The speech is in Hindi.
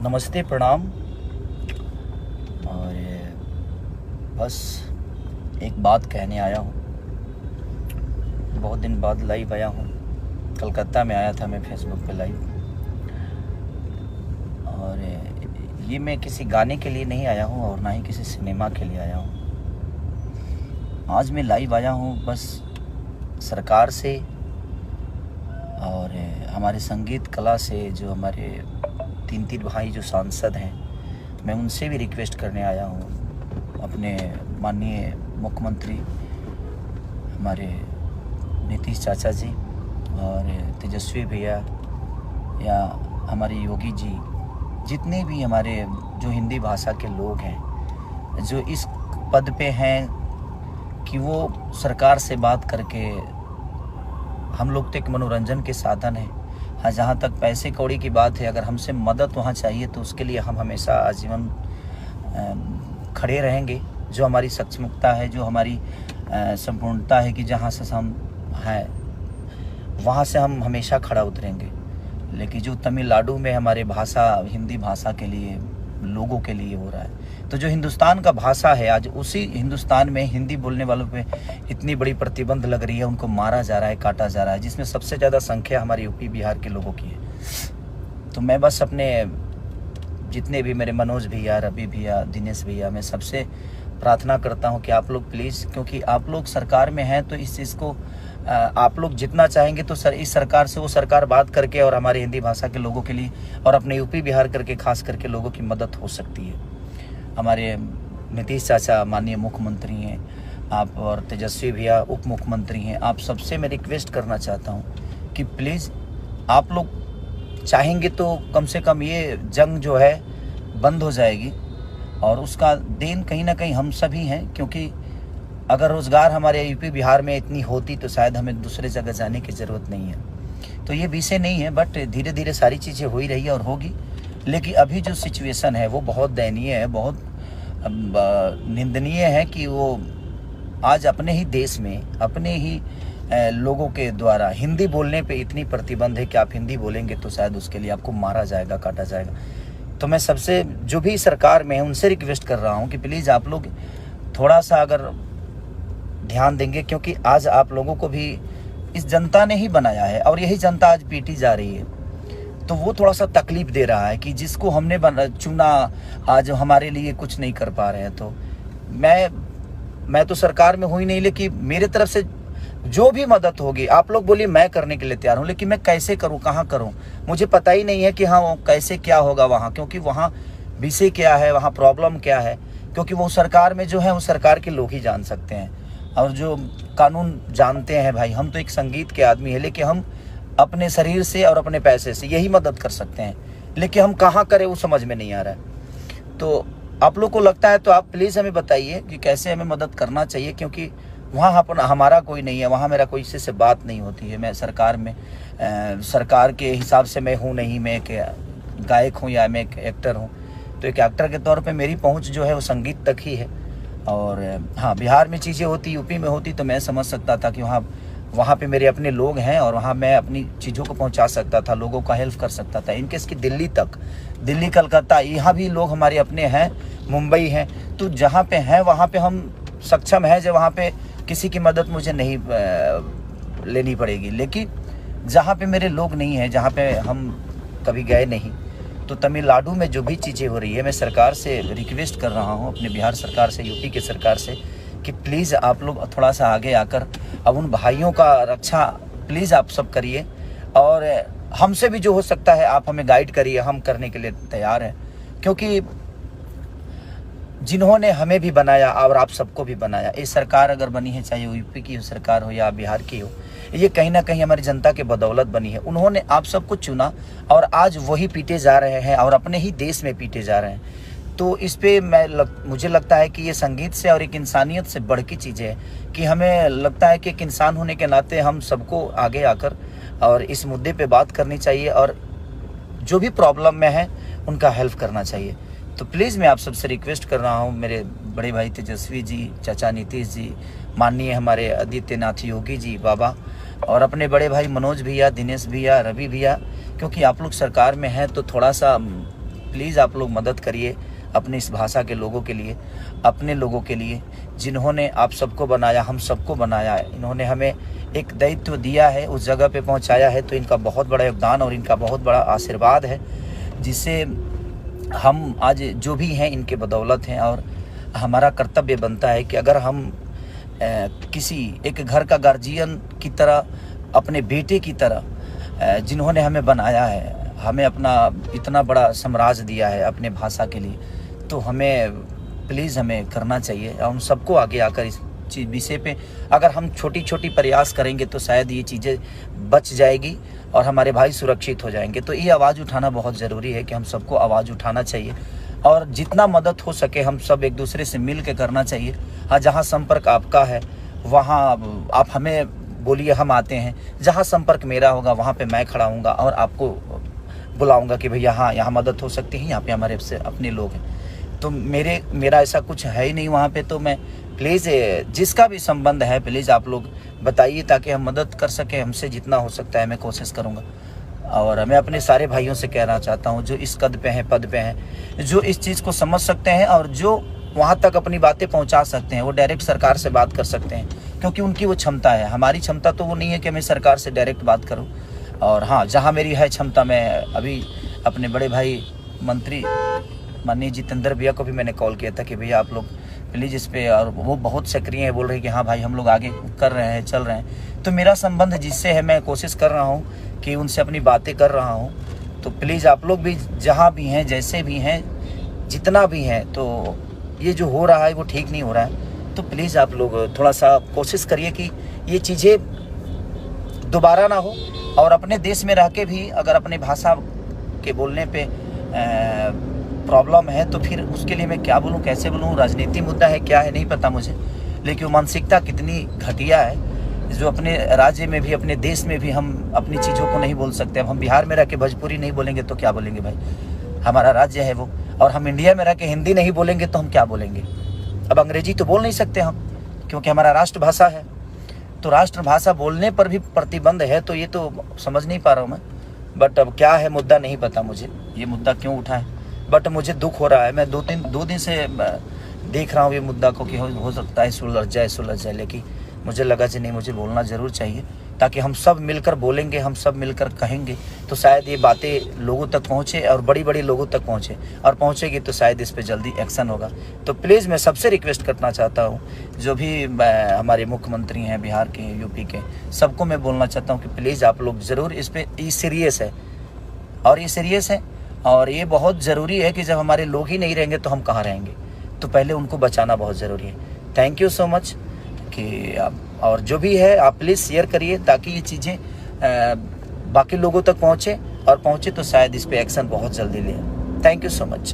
नमस्ते, प्रणाम। और बस एक बात कहने आया हूँ। बहुत दिन बाद लाइव आया हूँ। कलकत्ता में आया था मैं फेसबुक पे लाइव। और ये मैं किसी गाने के लिए नहीं आया हूँ और ना ही किसी सिनेमा के लिए आया हूँ। आज मैं लाइव आया हूँ बस सरकार से और हमारे संगीत कला से, जो हमारे तीन भाई जो सांसद हैं, मैं उनसे भी रिक्वेस्ट करने आया हूँ। अपने माननीय मुख्यमंत्री हमारे नीतीश चाचा जी और तेजस्वी भैया या हमारे योगी जी, जितने भी हमारे जो हिंदी भाषा के लोग हैं, जो इस पद पे हैं कि वो सरकार से बात करके, हम लोग तो एक मनोरंजन के साधन है। हाँ, जहाँ तक पैसे कौड़ी की बात है, अगर हमसे मदद वहाँ चाहिए तो उसके लिए हम हमेशा आजीवन खड़े रहेंगे। जो हमारी सक्षमता है, जो हमारी संपूर्णता है कि जहाँ से हम हैं वहाँ से हम हमेशा खड़ा उतरेंगे। लेकिन जो तमिलनाडु में हमारे भाषा, हिंदी भाषा के लिए, लोगों के लिए हो रहा है, तो जो हिंदुस्तान का भाषा है, आज उसी हिंदुस्तान में हिंदी बोलने वालों पे इतनी बड़ी प्रतिबंध लग रही है, उनको मारा जा रहा है, काटा जा रहा है, जिसमें सबसे ज़्यादा संख्या हमारे यूपी बिहार के लोगों की है। तो मैं बस अपने जितने भी मेरे मनोज भैया, रवि भैया, दिनेश भैया, मैं सबसे प्रार्थना करता हूँ कि आप लोग प्लीज़, क्योंकि आप लोग सरकार में हैं, तो इस चीज़ को आप लोग जितना चाहेंगे तो इस सरकार से वो सरकार बात करके और हमारे हिंदी भाषा के लोगों के लिए और अपने यूपी बिहार करके खास करके लोगों की मदद हो सकती है। हमारे नीतीश चाचा माननीय मुख्यमंत्री हैं, आप और तेजस्वी भैया उप मुख्यमंत्री हैं, आप सबसे मैं रिक्वेस्ट करना चाहता हूं कि प्लीज़ आप लोग चाहेंगे तो कम से कम ये जंग जो है बंद हो जाएगी। और उसका देन कहीं ना कहीं हम सभी हैं, क्योंकि अगर रोज़गार हमारे यूपी बिहार में इतनी होती तो शायद हमें दूसरे जगह जाने की ज़रूरत नहीं है। तो ये विषय नहीं है, बट धीरे धीरे सारी चीज़ें हो ही रही है और होगी। लेकिन अभी जो सिचुएशन है वो बहुत दयनीय है, बहुत निंदनीय है कि वो आज अपने ही देश में, अपने ही लोगों के द्वारा हिंदी बोलने पे इतनी प्रतिबंध है कि आप हिंदी बोलेंगे तो शायद उसके लिए आपको मारा जाएगा, काटा जाएगा। तो मैं सबसे, जो भी सरकार में है, उनसे रिक्वेस्ट कर रहा हूँ कि प्लीज़ आप लोग थोड़ा सा अगर ध्यान देंगे, क्योंकि आज आप लोगों को भी इस जनता ने ही बनाया है और यही जनता आज पीटी जा रही है। तो वो थोड़ा सा तकलीफ दे रहा है कि जिसको हमने चुना आज हमारे लिए कुछ नहीं कर पा रहे हैं। तो मैं तो सरकार में हूँ ही नहीं, लेकिन मेरे तरफ से जो भी मदद होगी, आप लोग बोलिए, मैं करने के लिए तैयार हूँ। लेकिन मैं कैसे करूँ, कहाँ करूँ, मुझे पता ही नहीं है कि हाँ कैसे क्या होगा वहाँ, क्योंकि वहाँ विषय क्या है, वहाँ प्रॉब्लम क्या है, क्योंकि वो सरकार में जो है वो सरकार के लोग ही जान सकते हैं और जो कानून जानते हैं। भाई, हम तो एक संगीत के आदमी है, लेकिन हम अपने शरीर से और अपने पैसे से यही मदद कर सकते हैं, लेकिन हम कहाँ करें वो समझ में नहीं आ रहा है। तो आप लोग को लगता है तो आप प्लीज़ हमें बताइए कि कैसे हमें मदद करना चाहिए, क्योंकि वहाँ हमारा कोई नहीं है, वहाँ मेरा कोई किसी से बात नहीं होती है। मैं सरकार में सरकार के हिसाब से मैं हूँ नहीं, मैं एक गायक हूँ या मैं एक एक्टर हूँ। तो एक एक्टर के तौर पर मेरी पहुँच जो है वो संगीत तक ही है। और हाँ, बिहार में चीज़ें होती, यूपी में होती तो मैं समझ सकता था कि वहाँ पे मेरे अपने लोग हैं और वहाँ मैं अपनी चीज़ों को पहुँचा सकता था, लोगों का हेल्प कर सकता था। इनकेस की दिल्ली तक, दिल्ली, कलकत्ता, यहाँ भी लोग हमारे अपने हैं, मुंबई हैं, तो जहाँ पे हैं वहाँ पे हम सक्षम हैं, जो वहाँ पे किसी की मदद मुझे नहीं लेनी पड़ेगी। लेकिन जहाँ पे मेरे लोग नहीं हैं, जहाँ पे हम कभी गए नहीं, तो तमिलनाडु में जो भी चीज़ें हो रही है, मैं सरकार से रिक्वेस्ट कर रहा हूँ, अपने बिहार सरकार से, यूपी के सरकार से, कि प्लीज़ आप लोग थोड़ा सा आगे आकर अब उन भाइयों का रक्षा प्लीज़ आप सब करिए। और हमसे भी जो हो सकता है आप हमें गाइड करिए, हम करने के लिए तैयार हैं, क्योंकि जिन्होंने हमें भी बनाया और आप सबको भी बनाया, ये सरकार अगर बनी है, चाहे यूपी की सरकार हो या बिहार की हो, ये कहीं ना कहीं हमारी जनता के बदौलत बनी है। उन्होंने आप सबको चुना और आज वही पीटे जा रहे हैं और अपने ही देश में पीटे जा रहे हैं। तो इस पे मुझे लगता है कि ये संगीत से और एक इंसानियत से बढ़ की चीज़ें है कि हमें लगता है कि एक इंसान होने के नाते हम सबको आगे आकर और इस मुद्दे पे बात करनी चाहिए और जो भी प्रॉब्लम में है उनका हेल्प करना चाहिए। तो प्लीज़ मैं आप सबसे रिक्वेस्ट कर रहा हूँ, मेरे बड़े भाई तेजस्वी जी, चाचा नीतीश जी, माननीय हमारे आदित्यनाथ योगी जी बाबा, और अपने बड़े भाई मनोज भैया, दिनेश भैया, रवि भैया, क्योंकि आप लोग सरकार में हैं तो थोड़ा सा प्लीज़ आप लोग मदद करिए अपने इस भाषा के लोगों के लिए, अपने लोगों के लिए जिन्होंने आप सबको बनाया, हम सबको बनाया है। इन्होंने हमें एक दायित्व दिया है, उस जगह पे पहुंचाया है, तो इनका बहुत बड़ा योगदान और इनका बहुत बड़ा आशीर्वाद है, जिससे हम आज जो भी हैं इनके बदौलत हैं। और हमारा कर्तव्य बनता है कि अगर हम किसी एक घर का गार्जियन की तरह, अपने बेटे की तरह जिन्होंने हमें बनाया है, हमें अपना इतना बड़ा साम्राज्य दिया है अपने भाषा के लिए, तो हमें प्लीज़ हमें करना चाहिए। और हम सबको आगे आकर इस चीज़ विषय पे अगर हम छोटी छोटी प्रयास करेंगे तो शायद ये चीज़ें बच जाएगी और हमारे भाई सुरक्षित हो जाएंगे। तो ये आवाज़ उठाना बहुत ज़रूरी है कि हम सबको आवाज़ उठाना चाहिए और जितना मदद हो सके हम सब एक दूसरे से मिल के करना चाहिए। हाँ, जहाँ संपर्क आपका है वहाँ आप हमें बोलिए, हम आते हैं। जहाँ संपर्क मेरा होगा वहाँ पे मैं खड़ा हूँगा और आपको बुलाऊंगा कि भैया हाँ यहाँ मदद हो सकती है, यहाँ पे हमारे से अपने लोग हैं। तो मेरा ऐसा कुछ है ही नहीं वहाँ पे। तो मैं प्लीज़ जिसका भी संबंध है प्लीज़ आप लोग बताइए ताकि हम मदद कर सकें। हमसे जितना हो सकता है मैं कोशिश करूँगा। और मैं अपने सारे भाइयों से कहना चाहता हूँ जो इस कद पे हैं, पद पे हैं, जो इस चीज़ को समझ सकते हैं और जो वहाँ तक अपनी बातें पहुँचा सकते हैं, वो डायरेक्ट सरकार से बात कर सकते हैं, क्योंकि उनकी वो क्षमता है। हमारी क्षमता तो वो नहीं है कि मैं सरकार से डायरेक्ट बात करूँ। और हाँ, जहाँ मेरी है क्षमता, मैं अभी अपने बड़े भाई मंत्री माननीय जितेंद्र भैया को भी मैंने कॉल किया था कि भैया आप लोग प्लीज़ इस पे, और वो बहुत सक्रिय है, बोल रहे हैं कि हाँ भाई हम लोग आगे कर रहे हैं, चल रहे हैं। तो मेरा संबंध जिससे है मैं कोशिश कर रहा हूँ कि उनसे अपनी बातें कर रहा हूँ। तो प्लीज़ आप लोग भी जहाँ भी हैं, जैसे भी हैं, जितना भी हैं, तो ये जो हो रहा है वो ठीक नहीं हो रहा है। तो प्लीज़ आप लोग थोड़ा सा कोशिश करिए कि ये चीज़ें दोबारा ना हो। और अपने देश में रह के भी अगर अपने भाषा के बोलने पे प्रॉब्लम है तो फिर उसके लिए मैं क्या बोलूँ, कैसे बोलूँ, राजनीति मुद्दा है क्या है नहीं पता मुझे, लेकिन मानसिकता कितनी घटिया है जो अपने राज्य में भी, अपने देश में भी हम अपनी चीज़ों को नहीं बोल सकते। अब हम बिहार में रह के भोजपुरी नहीं बोलेंगे तो क्या बोलेंगे भाई, हमारा राज्य है वो। और हम इंडिया में रह के हिंदी नहीं बोलेंगे तो हम क्या बोलेंगे। अब अंग्रेजी तो बोल नहीं सकते हम, क्योंकि हमारा राष्ट्रभाषा है। तो राष्ट्रभाषा बोलने पर भी प्रतिबंध है, तो ये तो समझ नहीं पा रहा हूँ मैं। बट अब क्या है मुद्दा नहीं पता मुझे, ये मुद्दा क्यों उठा है, बट मुझे दुख हो रहा है। मैं दो दिन से देख रहा हूँ ये मुद्दा को कि हो सकता है सुलझ जाए, लेकिन मुझे लगा कि नहीं, मुझे बोलना ज़रूर चाहिए, ताकि हम सब मिलकर बोलेंगे, हम सब मिलकर कहेंगे तो शायद ये बातें लोगों तक पहुँचे और बड़ी लोगों तक पहुँचे, और पहुँचेगी तो शायद इस पर जल्दी एक्शन होगा। तो प्लीज़ मैं सबसे रिक्वेस्ट करना चाहता हूँ, जो भी हमारे मुख्यमंत्री हैं बिहार के, यूपी के, सबको मैं बोलना चाहता हूँ कि प्लीज़ आप लोग ज़रूर इस पर, ये सीरियस है और ये सीरियस है और ये बहुत ज़रूरी है कि जब हमारे लोग ही नहीं रहेंगे तो हम कहाँ रहेंगे। तो पहले उनको बचाना बहुत ज़रूरी है। थैंक यू सो मच कि आप, और जो भी है आप प्लीज़ शेयर करिए ताकि ये चीज़ें बाकी लोगों तक पहुँचे, और पहुँचे तो शायद इस पे एक्शन बहुत जल्दी ले। Thank you so much.